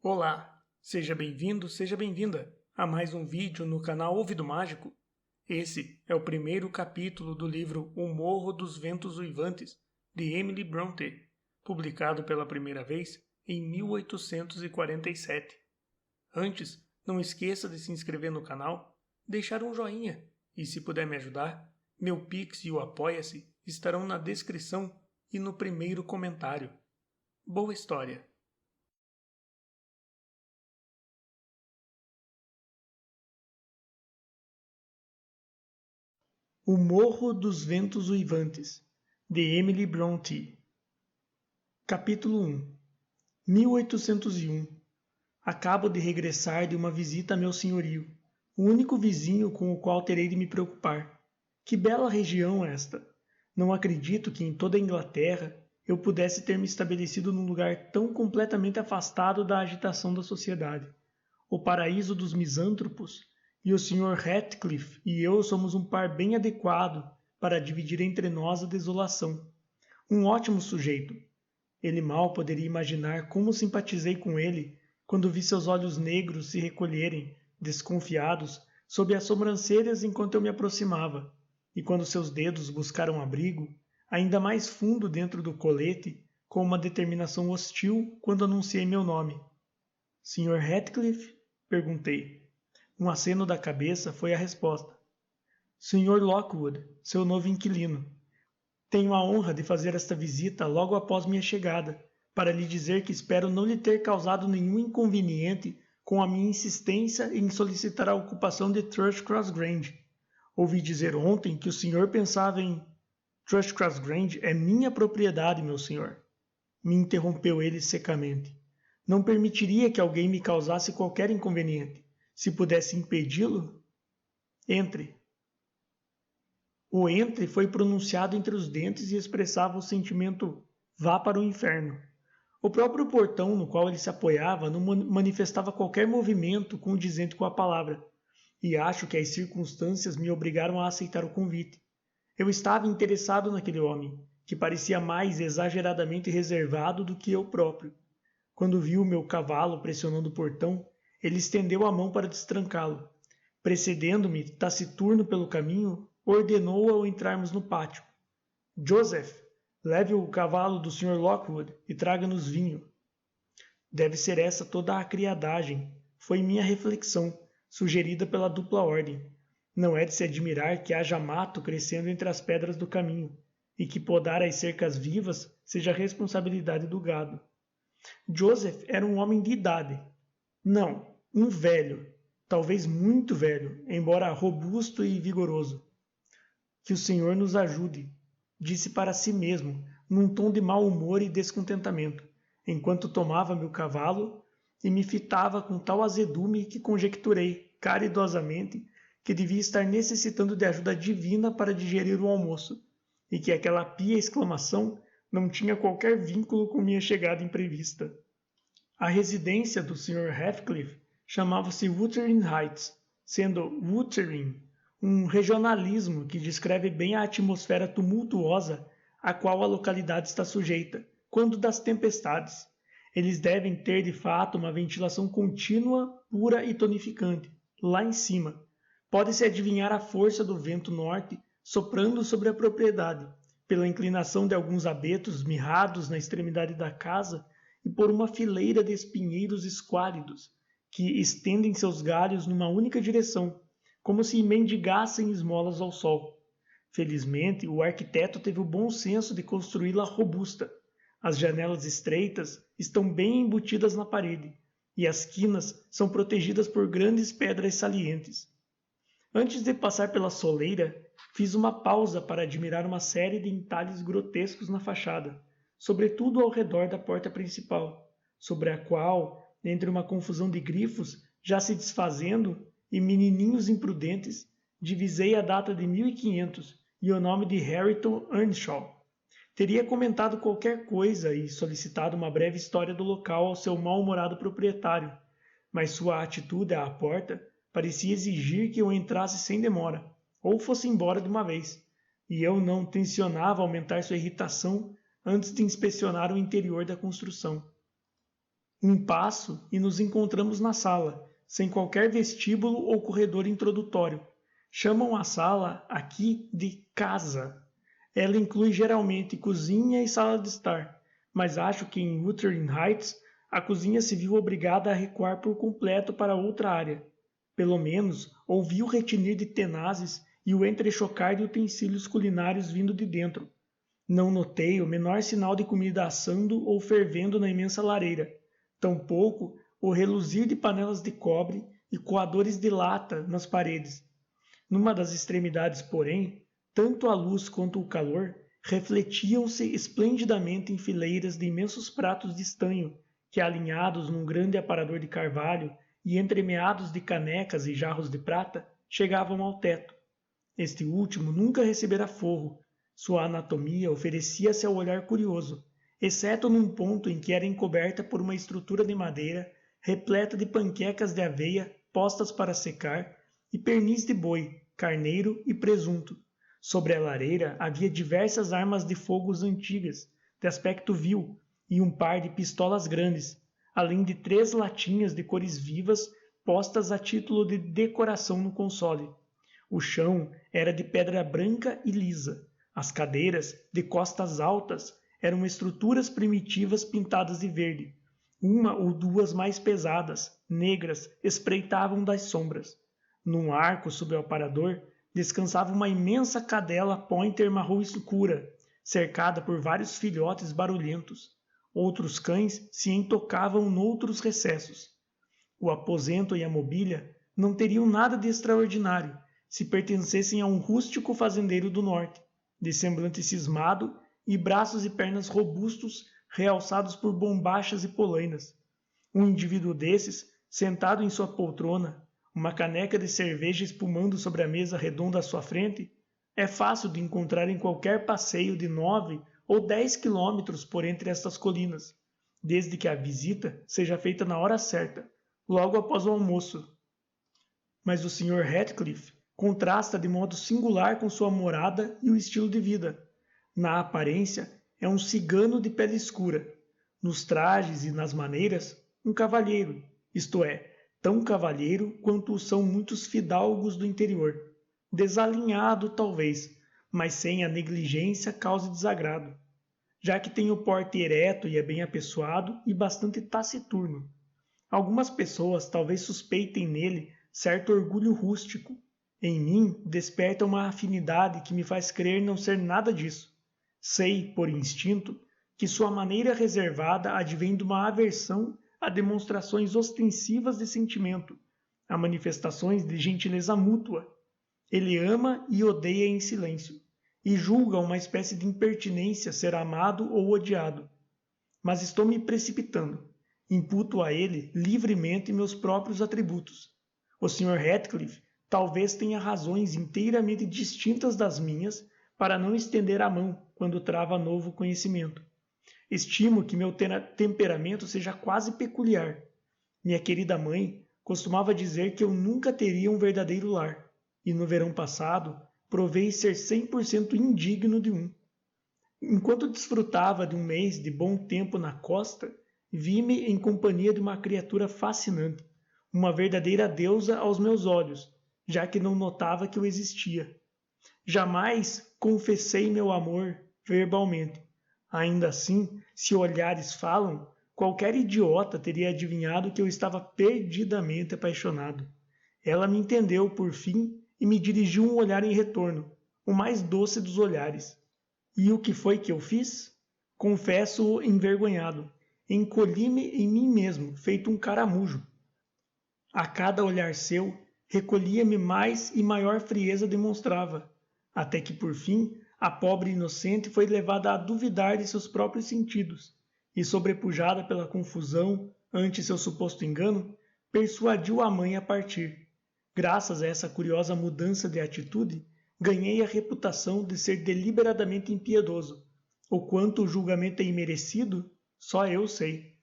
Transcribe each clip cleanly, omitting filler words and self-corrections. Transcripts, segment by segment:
Olá, seja bem-vindo, seja bem-vinda a mais um vídeo no canal Ouvido Mágico. Esse é o primeiro capítulo do livro O Morro dos Ventos Uivantes, de Emily Brontë, publicado pela primeira vez em 1847. Antes, não esqueça de se inscrever no canal, deixar um joinha e, se puder me ajudar, meu Pix e o Apoia-se estarão na descrição e no primeiro comentário. Boa história! O Morro dos Ventos Uivantes, de Emily Brontë. Capítulo 1. 1801. Acabo de regressar de uma visita a meu senhorio, o único vizinho com o qual terei de me preocupar. Que bela região esta! Não acredito que em toda a Inglaterra eu pudesse ter me estabelecido num lugar tão completamente afastado da agitação da sociedade. O paraíso dos misântropos, e o Sr. Ratcliffe e eu somos um par bem adequado para dividir entre nós a desolação. Um ótimo sujeito. Ele mal poderia imaginar como simpatizei com ele quando vi seus olhos negros se recolherem, desconfiados, sob as sobrancelhas enquanto eu me aproximava, e quando seus dedos buscaram abrigo, ainda mais fundo dentro do colete, com uma determinação hostil quando anunciei meu nome. Sr. Ratcliffe? Perguntei. Um aceno da cabeça foi a resposta. Sr. Lockwood, seu novo inquilino. Tenho a honra de fazer esta visita logo após minha chegada, para lhe dizer que espero não lhe ter causado nenhum inconveniente com a minha insistência em solicitar a ocupação de Thrushcross Grange. Ouvi dizer ontem que o senhor pensava em... Thrushcross Grange é minha propriedade, meu senhor. Me interrompeu ele secamente. Não permitiria que alguém me causasse qualquer inconveniente. Se pudesse impedi-lo, entre. O entre foi pronunciado entre os dentes e expressava o sentimento vá para o inferno. O próprio portão no qual ele se apoiava não manifestava qualquer movimento condizente com a palavra, e acho que as circunstâncias me obrigaram a aceitar o convite. Eu estava interessado naquele homem, que parecia mais exageradamente reservado do que eu próprio. Quando viu o meu cavalo pressionando o portão, ele estendeu a mão para destrancá-lo. Precedendo-me, taciturno pelo caminho, ordenou ao entrarmos no pátio. Joseph, leve o cavalo do Sr. Lockwood e traga-nos vinho. Deve ser essa toda a criadagem, foi minha reflexão, sugerida pela dupla ordem. Não é de se admirar que haja mato crescendo entre as pedras do caminho, e que podar as cercas vivas seja a responsabilidade do gado. Joseph era um homem de idade. Não, um velho, talvez muito velho, embora robusto e vigoroso. Que o Senhor nos ajude, disse para si mesmo, num tom de mau humor e descontentamento, enquanto tomava meu cavalo e me fitava com tal azedume que conjecturei, caridosamente, que devia estar necessitando de ajuda divina para digerir o almoço, e que aquela pia exclamação não tinha qualquer vínculo com minha chegada imprevista. A residência do Sr. Ratcliffe chamava-se Wuthering Heights, sendo Wuthering um regionalismo que descreve bem a atmosfera tumultuosa a qual a localidade está sujeita, quando das tempestades. Eles devem ter de fato uma ventilação contínua, pura e tonificante, lá em cima. Pode-se adivinhar a força do vento norte soprando sobre a propriedade, pela inclinação de alguns abetos mirrados na extremidade da casa e por uma fileira de espinheiros esquálidos, que estendem seus galhos numa única direção, como se mendigassem esmolas ao sol. Felizmente, o arquiteto teve o bom senso de construí-la robusta. As janelas estreitas estão bem embutidas na parede, e as quinas são protegidas por grandes pedras salientes. Antes de passar pela soleira, fiz uma pausa para admirar uma série de entalhes grotescos na fachada, sobretudo ao redor da porta principal, sobre a qual, entre uma confusão de grifos já se desfazendo e menininhos imprudentes, divisei a data de 1500 e o nome de Harrington Earnshaw. Teria comentado qualquer coisa e solicitado uma breve história do local ao seu mal-humorado proprietário, mas sua atitude à porta parecia exigir que eu entrasse sem demora, ou fosse embora de uma vez, e eu não tencionava aumentar sua irritação antes de inspecionar o interior da construção. Um passo e nos encontramos na sala, sem qualquer vestíbulo ou corredor introdutório. Chamam a sala aqui de casa. Ela inclui geralmente cozinha e sala de estar, mas acho que em Wuthering Heights a cozinha se viu obrigada a recuar por completo para outra área. Pelo menos ouvi o retinir de tenazes e o entrechocar de utensílios culinários vindo de dentro. Não notei o menor sinal de comida assando ou fervendo na imensa lareira, tampouco o reluzir de panelas de cobre e coadores de lata nas paredes. Numa das extremidades, porém, tanto a luz quanto o calor refletiam-se esplendidamente em fileiras de imensos pratos de estanho que, alinhados num grande aparador de carvalho e entremeados de canecas e jarros de prata, chegavam ao teto. Este último nunca recebera forro. Sua anatomia oferecia-se ao olhar curioso, exceto num ponto em que era encoberta por uma estrutura de madeira repleta de panquecas de aveia postas para secar e pernis de boi, carneiro e presunto. Sobre a lareira havia diversas armas de fogo antigas, de aspecto vil, e um par de pistolas grandes, além de 3 latinhas de cores vivas postas a título de decoração no console. O chão era de pedra branca e lisa. As cadeiras, de costas altas, eram estruturas primitivas pintadas de verde. Uma ou duas mais pesadas, negras, espreitavam das sombras. Num arco sob o aparador, descansava uma imensa cadela pointer marrom escura, cercada por vários filhotes barulhentos. Outros cães se entocavam noutros recessos. O aposento e a mobília não teriam nada de extraordinário se pertencessem a um rústico fazendeiro do norte, de semblante cismado e braços e pernas robustos realçados por bombachas e polainas. Um indivíduo desses, sentado em sua poltrona, uma caneca de cerveja espumando sobre a mesa redonda à sua frente, é fácil de encontrar em qualquer passeio de 9 ou 10 quilômetros por entre estas colinas, desde que a visita seja feita na hora certa, logo após o almoço. Mas o Sr. Ratcliffe contrasta de modo singular com sua morada e o estilo de vida. Na aparência, é um cigano de pele escura. Nos trajes e nas maneiras, um cavalheiro, isto é, tão cavalheiro quanto o são muitos fidalgos do interior. Desalinhado, talvez, mas sem a negligência cause desagrado, já que tem o porte ereto e é bem apessoado e bastante taciturno. Algumas pessoas talvez suspeitem nele certo orgulho rústico. Em mim desperta uma afinidade que me faz crer não ser nada disso. Sei, por instinto, que sua maneira reservada advém de uma aversão a demonstrações ostensivas de sentimento, a manifestações de gentileza mútua. Ele ama e odeia em silêncio, e julga uma espécie de impertinência ser amado ou odiado. Mas estou me precipitando. Imputo a ele livremente meus próprios atributos. O Sr. Ratcliffe talvez tenha razões inteiramente distintas das minhas para não estender a mão quando trava novo conhecimento. Estimo que meu temperamento seja quase peculiar. Minha querida mãe costumava dizer que eu nunca teria um verdadeiro lar, e no verão passado provei ser 100% indigno de um. Enquanto desfrutava de um mês de bom tempo na costa, vi-me em companhia de uma criatura fascinante, uma verdadeira deusa aos meus olhos, já que não notava que eu existia. Jamais confessei meu amor verbalmente. Ainda assim, se olhares falam, qualquer idiota teria adivinhado que eu estava perdidamente apaixonado. Ela me entendeu, por fim, e me dirigiu um olhar em retorno, o mais doce dos olhares. E o que foi que eu fiz? Confesso-o envergonhado. Encolhi-me em mim mesmo, feito um caramujo. A cada olhar seu, recolhia-me mais e maior frieza demonstrava, até que, por fim, a pobre inocente foi levada a duvidar de seus próprios sentidos, e, sobrepujada pela confusão ante seu suposto engano, persuadiu a mãe a partir. Graças a essa curiosa mudança de atitude, ganhei a reputação de ser deliberadamente impiedoso. O quanto o julgamento é imerecido, só eu sei.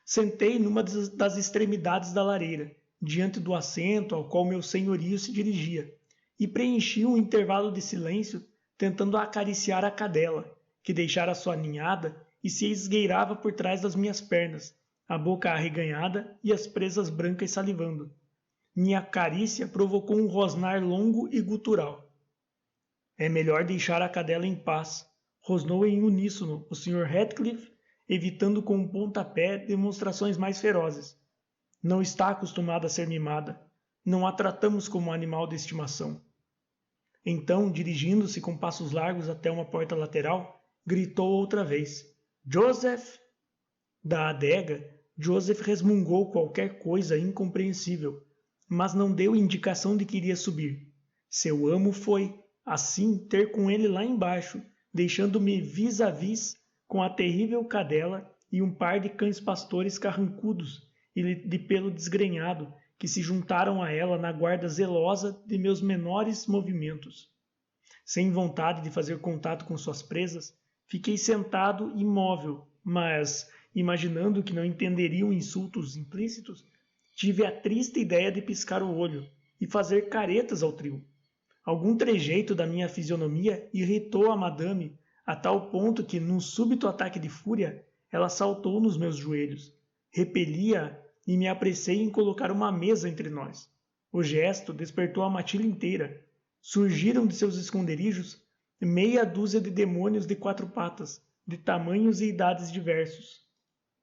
Sentei numa das extremidades da lareira, diante do assento ao qual meu senhorio se dirigia, e preenchi um intervalo de silêncio tentando acariciar a cadela, que deixara sua ninhada e se esgueirava por trás das minhas pernas, a boca arreganhada e as presas brancas salivando. Minha carícia provocou um rosnar longo e gutural. É melhor deixar a cadela em paz, rosnou em uníssono o Sr. Ratcliffe, evitando com um pontapé demonstrações mais ferozes. Não está acostumada a ser mimada. Não a tratamos como animal de estimação. Então, dirigindo-se com passos largos até uma porta lateral, gritou outra vez: Joseph! Da adega, Joseph resmungou qualquer coisa incompreensível, mas não deu indicação de que iria subir. Seu amo foi, assim, ter com ele lá embaixo, deixando-me vis-a-vis com a terrível cadela e um par de cães pastores carrancudos e de pelo desgrenhado, que se juntaram a ela na guarda zelosa de meus menores movimentos. Sem vontade de fazer contato com suas presas, fiquei sentado imóvel, mas, imaginando que não entenderiam insultos implícitos, tive a triste ideia de piscar o olho e fazer caretas ao trio. Algum trejeito da minha fisionomia irritou a madame a tal ponto que, num súbito ataque de fúria, ela saltou nos meus joelhos. Repeli-a e me apressei em colocar uma mesa entre nós. O gesto despertou a matilha inteira. Surgiram de seus esconderijos meia dúzia de demônios de 4 patas, de tamanhos e idades diversos.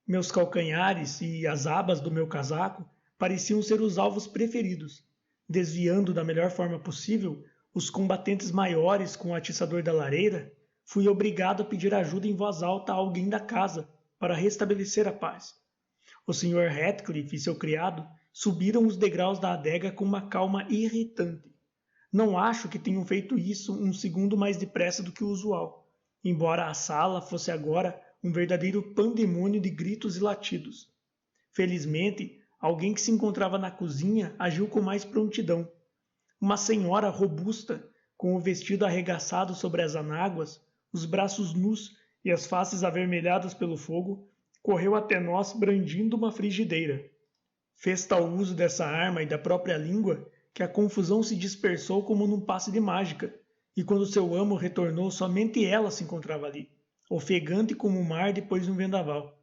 Meus calcanhares e as abas do meu casaco pareciam ser os alvos preferidos. Desviando da melhor forma possível os combatentes maiores com o atiçador da lareira, fui obrigado a pedir ajuda em voz alta a alguém da casa para restabelecer a paz. O Sr. Ratcliffe e seu criado subiram os degraus da adega com uma calma irritante. Não acho que tenham feito isso um segundo mais depressa do que o usual, embora a sala fosse agora um verdadeiro pandemônio de gritos e latidos. Felizmente, alguém que se encontrava na cozinha agiu com mais prontidão. Uma senhora robusta, com o vestido arregaçado sobre as anáguas, os braços nus e as faces avermelhadas pelo fogo, correu até nós brandindo uma frigideira. Fez tal uso dessa arma e da própria língua que a confusão se dispersou como num passe de mágica, e quando seu amo retornou, somente ela se encontrava ali, ofegante como o mar depois de um vendaval.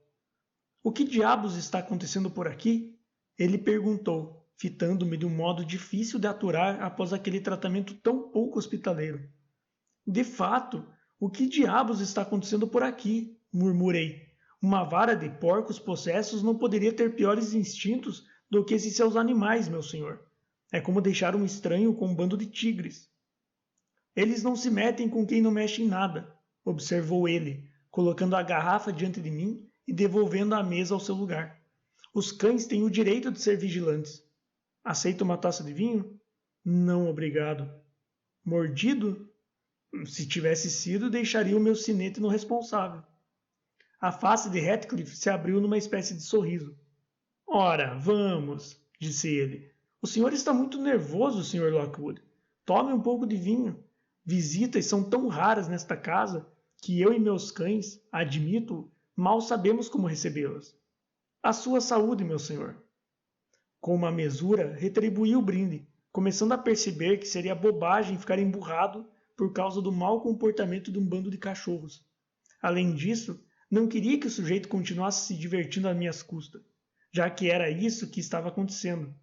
O que diabos está acontecendo por aqui? Ele perguntou, fitando-me de um modo difícil de aturar após aquele tratamento tão pouco hospitaleiro. De fato, o que diabos está acontecendo por aqui? Murmurei. Uma vara de porcos possessos não poderia ter piores instintos do que esses seus animais, meu senhor. É como deixar um estranho com um bando de tigres. Eles não se metem com quem não mexe em nada, observou ele, colocando a garrafa diante de mim e devolvendo a mesa ao seu lugar. Os cães têm o direito de ser vigilantes. Aceita uma taça de vinho? Não, obrigado. Mordido? Se tivesse sido, deixaria o meu sinete no responsável. A face de Ratcliffe se abriu numa espécie de sorriso. Ora, vamos, disse ele. O senhor está muito nervoso, Sr. Lockwood. Tome um pouco de vinho. Visitas são tão raras nesta casa que eu e meus cães, admito, mal sabemos como recebê-las. A sua saúde, meu senhor. Com uma mesura, retribuí o brinde, começando a perceber que seria bobagem ficar emburrado por causa do mau comportamento de um bando de cachorros. Além disso, não queria que o sujeito continuasse se divertindo às minhas custas, já que era isso que estava acontecendo.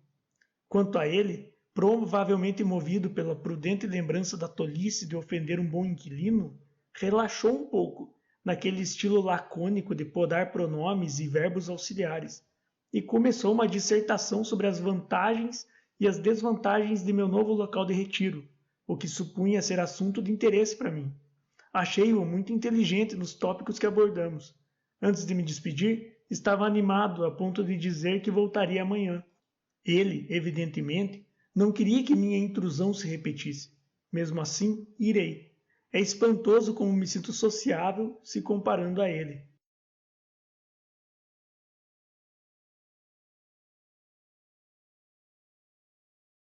Quanto a ele, provavelmente movido pela prudente lembrança da tolice de ofender um bom inquilino, relaxou um pouco, naquele estilo lacônico de podar pronomes e verbos auxiliares, e começou uma dissertação sobre as vantagens e as desvantagens de meu novo local de retiro, o que supunha ser assunto de interesse para mim. Achei-o muito inteligente nos tópicos que abordamos. Antes de me despedir, estava animado a ponto de dizer que voltaria amanhã. Ele, evidentemente, não queria que minha intrusão se repetisse. Mesmo assim, irei. É espantoso como me sinto sociável se comparando a ele.